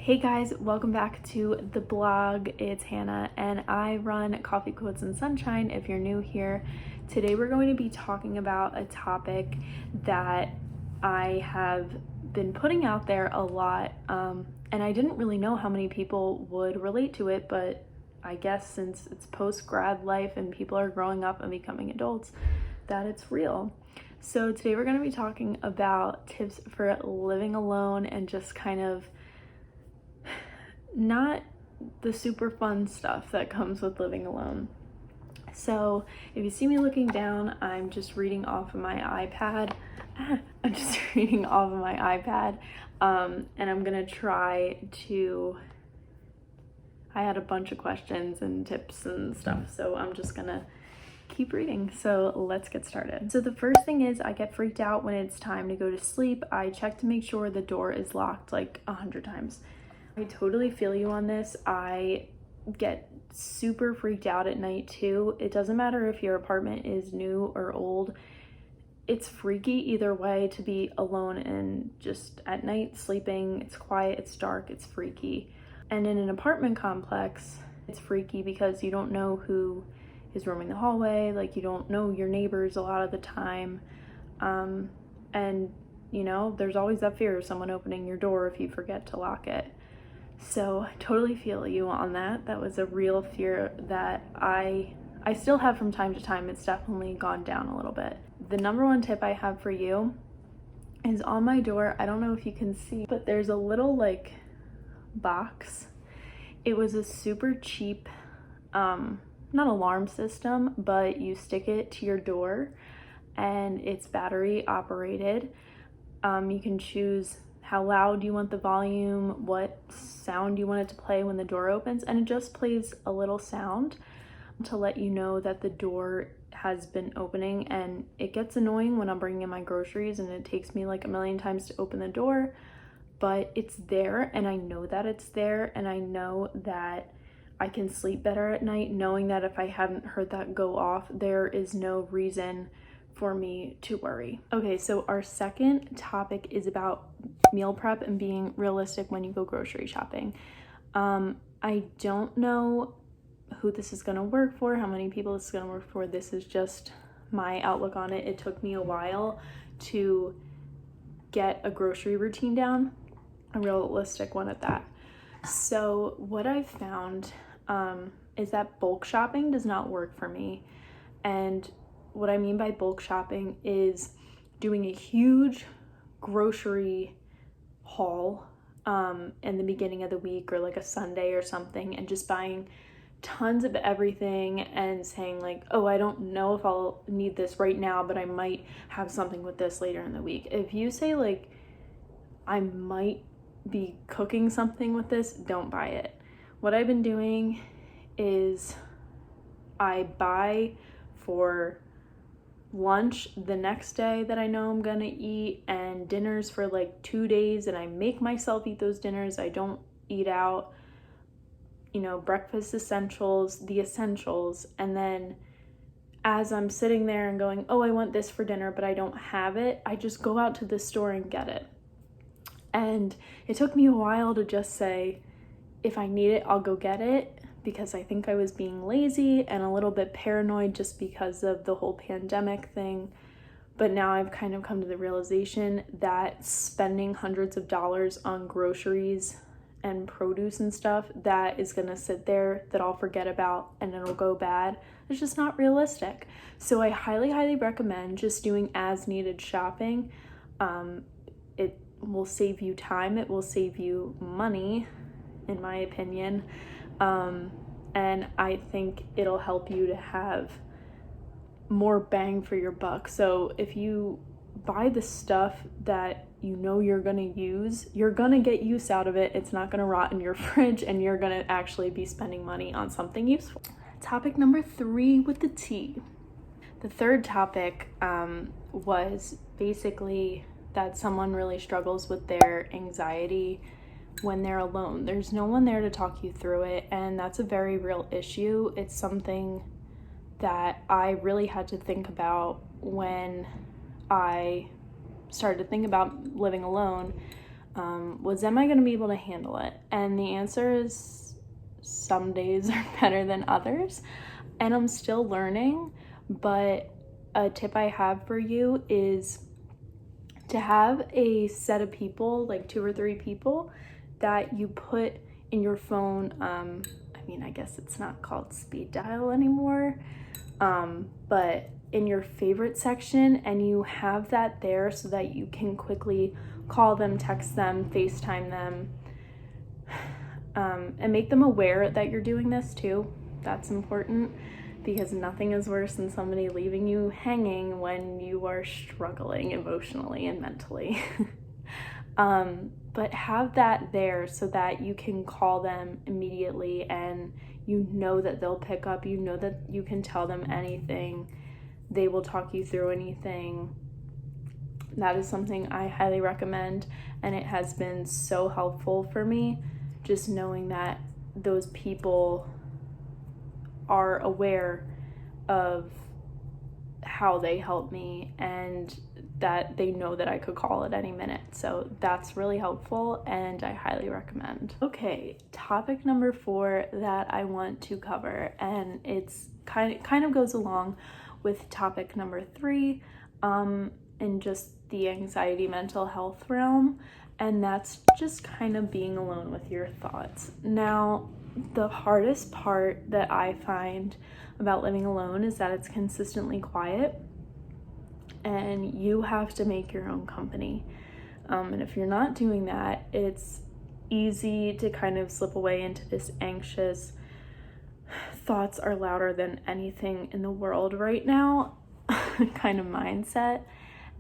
Hey guys, welcome back to the blog. It's Hannah and I run Coffee Quotes and Sunshine if you're new here. Today we're going to be talking about a topic that I have been putting out there a lot, and I didn't really know how many people would relate to it, but I guess since it's post-grad life and people are growing up and becoming adults, that it's real. So today we're going to be talking about tips for living alone and just kind of not the super fun stuff that comes with living alone. So if you see me looking down, I'm just reading off of my iPad. And I'm gonna try to, I had a bunch of questions and tips and stuff, so I'm just gonna keep reading. So let's get started. So the first thing is I get freaked out when it's time to go to sleep. I check to make sure the door is locked like 100 times. I totally feel you on this. I get super freaked out at night too. It doesn't matter if your apartment is new or old. It's freaky either way to be alone and just at night sleeping. It's quiet, it's dark, it's freaky. And in an apartment complex, it's freaky because you don't know who is roaming the hallway. Like, you don't know your neighbors a lot of the time. And you know, there's always that fear of someone opening your door if you forget to lock it. So I totally feel you on that. That was a real fear that I still have from time to time. It's definitely gone down a little bit. The number one tip I have for you is on my door. I don't know if you can see, but there's a little like box. It was a super cheap, not alarm system, but you stick it to your door and it's battery operated. You can choose how loud you want the volume, what sound you want it to play when the door opens, and it just plays a little sound to let you know that the door has been opening. And it gets annoying when I'm bringing in my groceries and it takes me like a million times to open the door, but it's there and I know that it's there, and I know that I can sleep better at night knowing that if I hadn't heard that go off, there is no reason for me to worry. Okay, so our second topic is about meal prep and being realistic when you go grocery shopping. I don't know who this is gonna work for, how many people this is gonna work for. This is just my outlook on it. It took me a while to get a grocery routine down, a realistic one at that. So what I've found is that bulk shopping does not work for me. And what I mean by bulk shopping is doing a huge grocery haul in the beginning of the week or like a Sunday or something, and just buying tons of everything and saying like, oh, I don't know if I'll need this right now, but I might have something with this later in the week. If you say like, I might be cooking something with this, don't buy it. What I've been doing is I buy for lunch the next day that I know I'm gonna eat, and dinners for like 2 days, and I make myself eat those dinners. I don't eat out, you know, breakfast essentials, the essentials. And then as I'm sitting there and going, oh, I want this for dinner, but I don't have it, I just go out to the store and get it. And it took me a while to just say, if I need it, I'll go get it, because I think I was being lazy and a little bit paranoid just because of the whole pandemic thing. But now I've kind of come to the realization that spending hundreds of dollars on groceries and produce and stuff that is gonna sit there that I'll forget about and it'll go bad, it's just not realistic. So I highly recommend just doing as needed shopping. It will save you time, it will save you money, in my opinion. And I think it'll help you to have more bang for your buck. So if you buy the stuff that you know you're gonna use, you're gonna get use out of it. It's not gonna rot in your fridge, and you're gonna actually be spending money on something useful. Topic number 3 with the tea. The third topic was basically that someone really struggles with their anxiety when they're alone. There's no one there to talk you through it, and that's a very real issue. It's something that I really had to think about when I started to think about living alone. was, am I going to be able to handle it? And the answer is some days are better than others, and I'm still learning. But a tip I have for you is to have a set of people, like 2 or 3 people, that you put in your phone. I guess it's not called speed dial anymore, but in your favorite section, and you have that there so that you can quickly call them, text them, FaceTime them, and make them aware that you're doing this too. That's important, because nothing is worse than somebody leaving you hanging when you are struggling emotionally and mentally. But have that there so that you can call them immediately, and you know that they'll pick up, you know that you can tell them anything, they will talk you through anything. That is something I highly recommend, and it has been so helpful for me, just knowing that those people are aware of how they help me and that they know that I could call at any minute. So that's really helpful, and I highly recommend. Okay, topic number 4 that I want to cover, and it's kind of goes along with topic number 3, in just the anxiety mental health realm, and that's just kind of being alone with your thoughts. Now, the hardest part that I find about living alone is that it's consistently quiet, and you have to make your own company. And if you're not doing that, it's easy to kind of slip away into this anxious, thoughts are louder than anything in the world right now kind of mindset.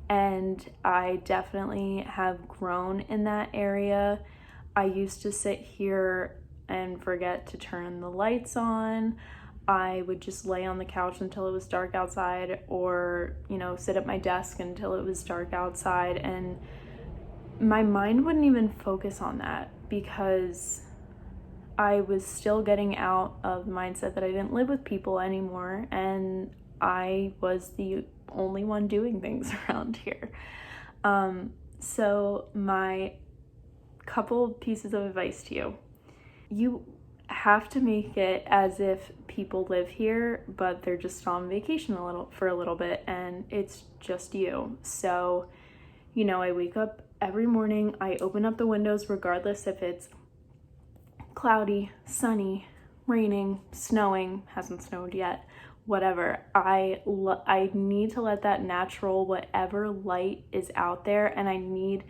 And I definitely have grown in that area. I used to sit here and forget to turn the lights on. I would just lay on the couch until it was dark outside, or, sit at my desk until it was dark outside. And my mind wouldn't even focus on that, because I was still getting out of the mindset that I didn't live with people anymore, and I was the only one doing things around here. So my couple pieces of advice to you: you have to make it as if people live here, but they're just on vacation for a little bit, and it's just you. So, I wake up every morning, I open up the windows regardless if it's cloudy, sunny, raining, snowing, hasn't snowed yet, whatever. I need to let that natural, whatever light is out there, and I need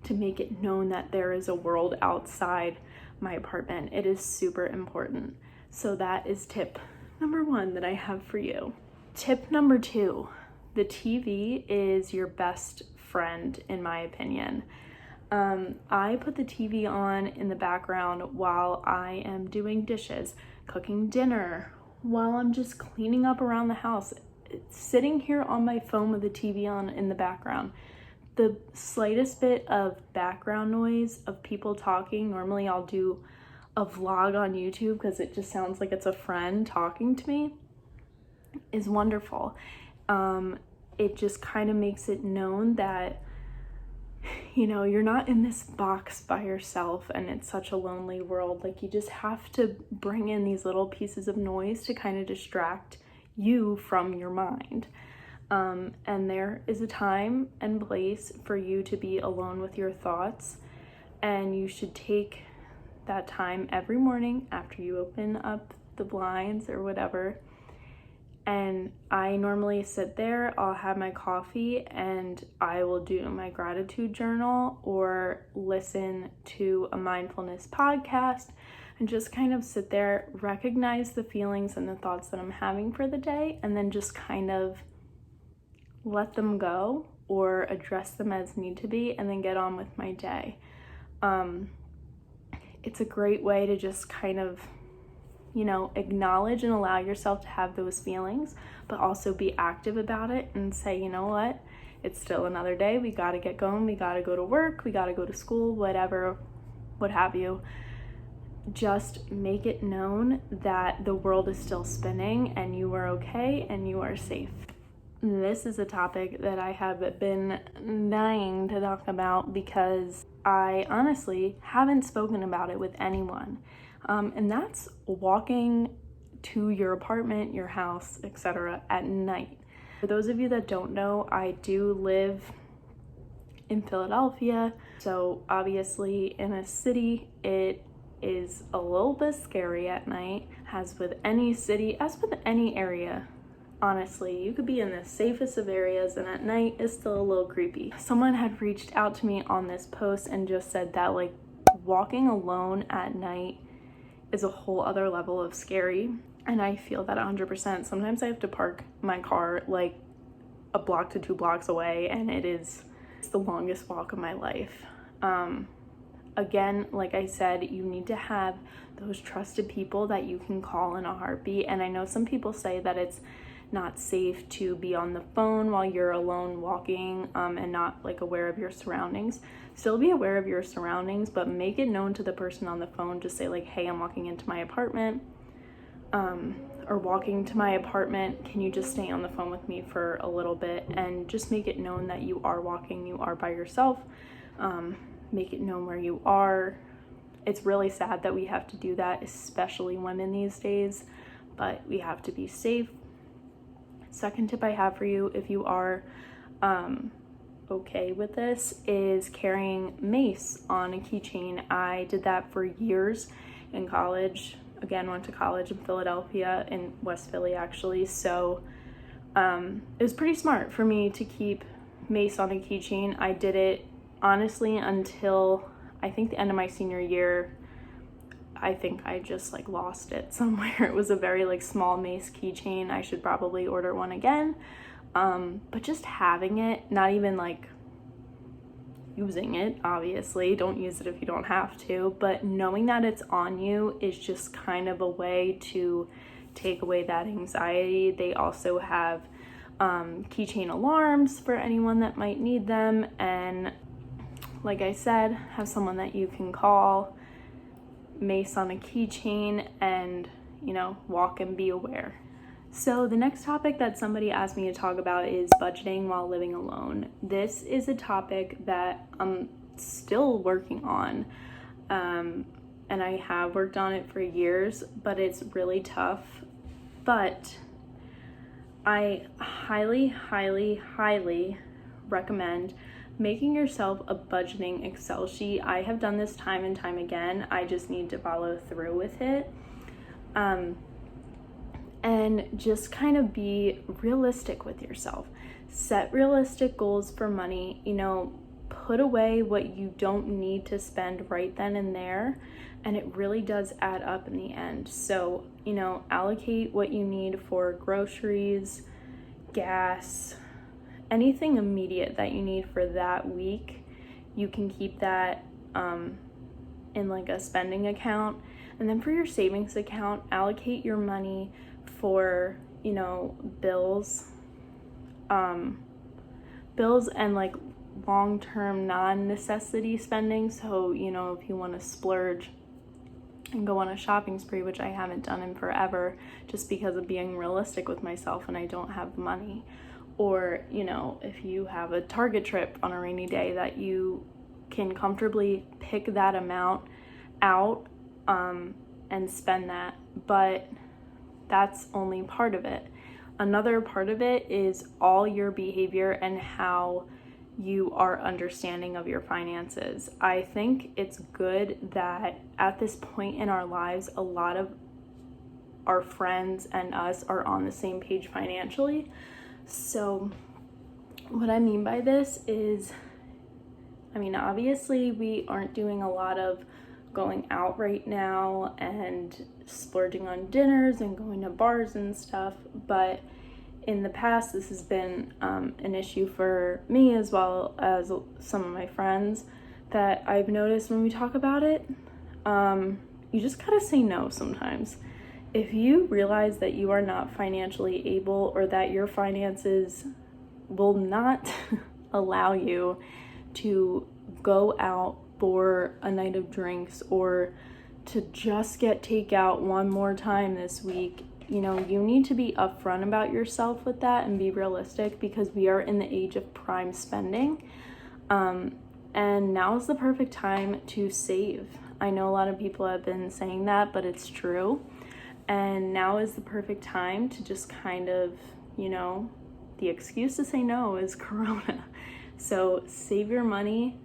to make it known that there is a world outside my apartment. It is super important. So that is tip number 1 that I have for you. Tip number 2, the TV is your best friend, in my opinion. I put the TV on in the background while I am doing dishes, cooking dinner, while I'm just cleaning up around the house, sitting here on my phone with the TV on in the background. The slightest bit of background noise of people talking, normally I'll do a vlog on YouTube because it just sounds like it's a friend talking to me, is wonderful. It just kind of makes it known that, you're not in this box by yourself, and it's such a lonely world. Like, you just have to bring in these little pieces of noise to kind of distract you from your mind. And there is a time and place for you to be alone with your thoughts, and you should take that time every morning after you open up the blinds or whatever. And I normally sit there, I'll have my coffee, and I will do my gratitude journal or listen to a mindfulness podcast, and just kind of sit there, recognize the feelings and the thoughts that I'm having for the day, and then just kind of let them go or address them as need to be, and then get on with my day. It's a great way to just kind of, acknowledge and allow yourself to have those feelings, but also be active about it and say, you know what, it's still another day, we gotta get going, we gotta go to work, we gotta go to school, whatever, what have you. Just make it known that the world is still spinning, and you are okay, and you are safe. This is a topic that I have been dying to talk about, because I honestly haven't spoken about it with anyone. And that's walking to your apartment, your house, etc. at night. For those of you that don't know, I do live in Philadelphia. So obviously in a city, it is a little bit scary at night, as with any city, as with any area. Honestly, you could be in the safest of areas and at night it's still a little creepy. Someone had reached out to me on this post and just said that like walking alone at night is a whole other level of scary. And I feel that 100%. Sometimes I have to park my car like a block to 2 blocks away, and it's the longest walk of my life. Again, like I said, you need to have those trusted people that you can call in a heartbeat. And I know some people say that it's not safe to be on the phone while you're alone walking and not like aware of your surroundings. Still be aware of your surroundings, but make it known to the person on the phone. Just say like, hey, I'm walking into my apartment or walking to my apartment. Can you just stay on the phone with me for a little bit? And just make it known that you are walking, you are by yourself. Make it known where you are. It's really sad that we have to do that, especially women these days, but we have to be safe. Second tip I have for you, if you are okay with this, is carrying mace on a keychain. I did that for years in college. Again, went to college in Philadelphia, in West Philly actually, so it was pretty smart for me to keep mace on a keychain. I did it honestly until I think the end of my senior year. I think I just like lost it somewhere. It was a very like small mace keychain. I should probably order one again. But just having it, not even like using it, obviously, don't use it if you don't have to, but knowing that it's on you is just kind of a way to take away that anxiety. They also have keychain alarms for anyone that might need them, and like I said, have someone that you can call, mace on a keychain, and walk and be aware. So the next topic that somebody asked me to talk about is budgeting while living alone. This is a topic that I'm still working on, and I have worked on it for years, but it's really tough. But I highly, highly, highly recommend making yourself a budgeting Excel sheet. I have done this time and time again. I just need to follow through with it. And just kind of be realistic with yourself. Set realistic goals for money. Put away what you don't need to spend right then and there. And it really does add up in the end. So, allocate what you need for groceries, gas, anything immediate that you need for that week. You can keep that in like a spending account. And then for your savings account, allocate your money for, bills and like long-term non-necessity spending. So, if you want to splurge and go on a shopping spree, which I haven't done in forever, just because of being realistic with myself and I don't have the money. Or, if you have a Target trip on a rainy day, that you can comfortably pick that amount out and spend that. But that's only part of it. Another part of it is all your behavior and how you are understanding of your finances. I think it's good that at this point in our lives, a lot of our friends and us are on the same page financially. So what I mean by this is, obviously we aren't doing a lot of going out right now and splurging on dinners and going to bars and stuff, but in the past this has been an issue for me as well as some of my friends, that I've noticed when we talk about it, you just gotta say no sometimes. If you realize that you are not financially able, or that your finances will not allow you to go out for a night of drinks or to just get takeout one more time this week, you need to be upfront about yourself with that and be realistic, because we are in the age of prime spending. And And now is the perfect time to save. I know a lot of people have been saying that, but it's true. And now is the perfect time to just kind of, you know, the excuse to say no is Corona. So save your money.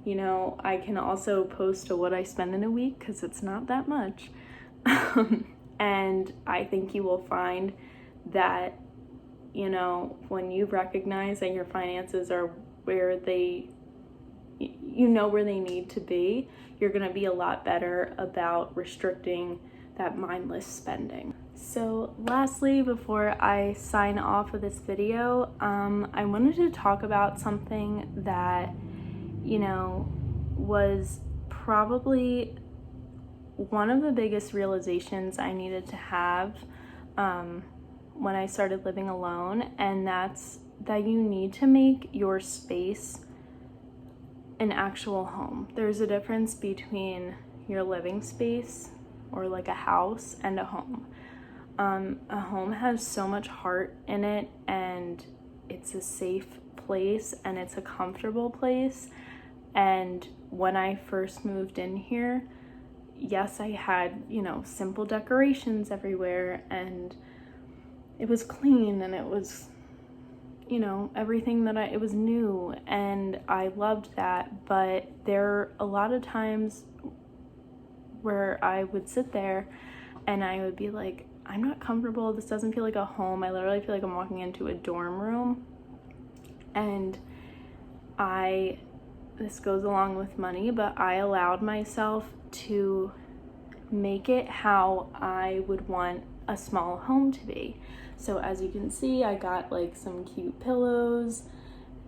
You know, I can also post what I spend in a week because it's not that much. And I think you will find that, you know, when you recognize that your finances are where you know where they need to be, you're going to be a lot better about restricting that mindless spending. So lastly, before I sign off of this video, I wanted to talk about something that, you know, was probably one of the biggest realizations I needed to have when I started living alone, and that's that you need to make your space an actual home. There's a difference between your living space or like a house and a home. A home has so much heart in it, and it's a safe place and it's a comfortable place. And when I first moved in here, yes, I had, you know, simple decorations everywhere, and it was clean, and it was, you know, everything it was new, and I loved that. But there are a lot of times where I would sit there and I would be like, I'm not comfortable. This doesn't feel like a home. I literally feel like I'm walking into a dorm room. And this goes along with money, but I allowed myself to make it how I would want a small home to be. So as you can see, I got like some cute pillows,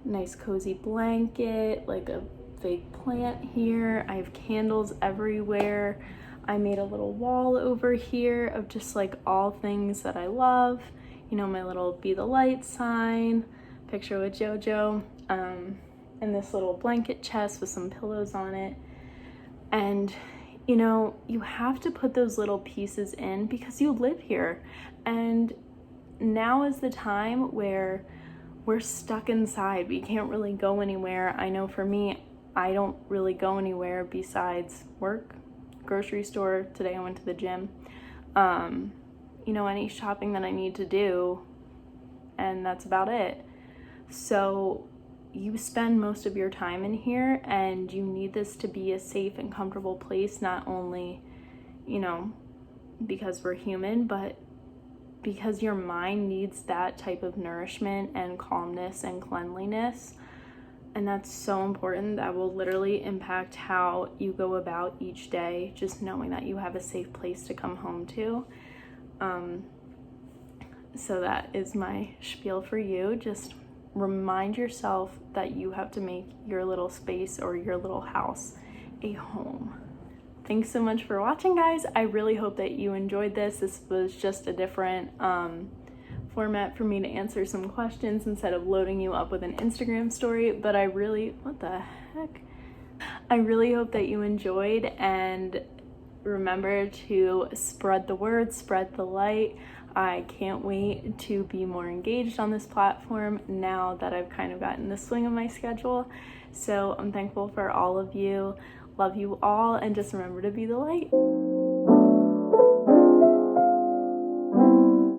nice cozy blanket, like a fake plant here. I have candles everywhere. I made a little wall over here of just like all things that I love. You know, my little Be the Light sign, picture with JoJo, and this little blanket chest with some pillows on it. And you know, you have to put those little pieces in because you live here. And now is the time where we're stuck inside. We can't really go anywhere. I know for me, I don't really go anywhere besides work, grocery store. Today I went to the gym. You know, any shopping that I need to do, and that's about it. So you spend most of your time in here, and you need this to be a safe and comfortable place, not only, you know, because we're human, but because your mind needs that type of nourishment and calmness and cleanliness. And that's so important. That will literally impact how you go about each day, just knowing that you have a safe place to come home to. So that is my spiel for you. Just remind yourself that you have to make your little space or your little house a home. Thanks so much for watching, guys. I really hope that you enjoyed this. This was just a different format for me to answer some questions instead of loading you up with an Instagram story. But what the heck? I really hope that you enjoyed, and remember to spread the word, spread the light. I can't wait to be more engaged on this platform now that I've kind of gotten the swing of my schedule. So I'm thankful for all of you. Love you all, and just remember to be the light.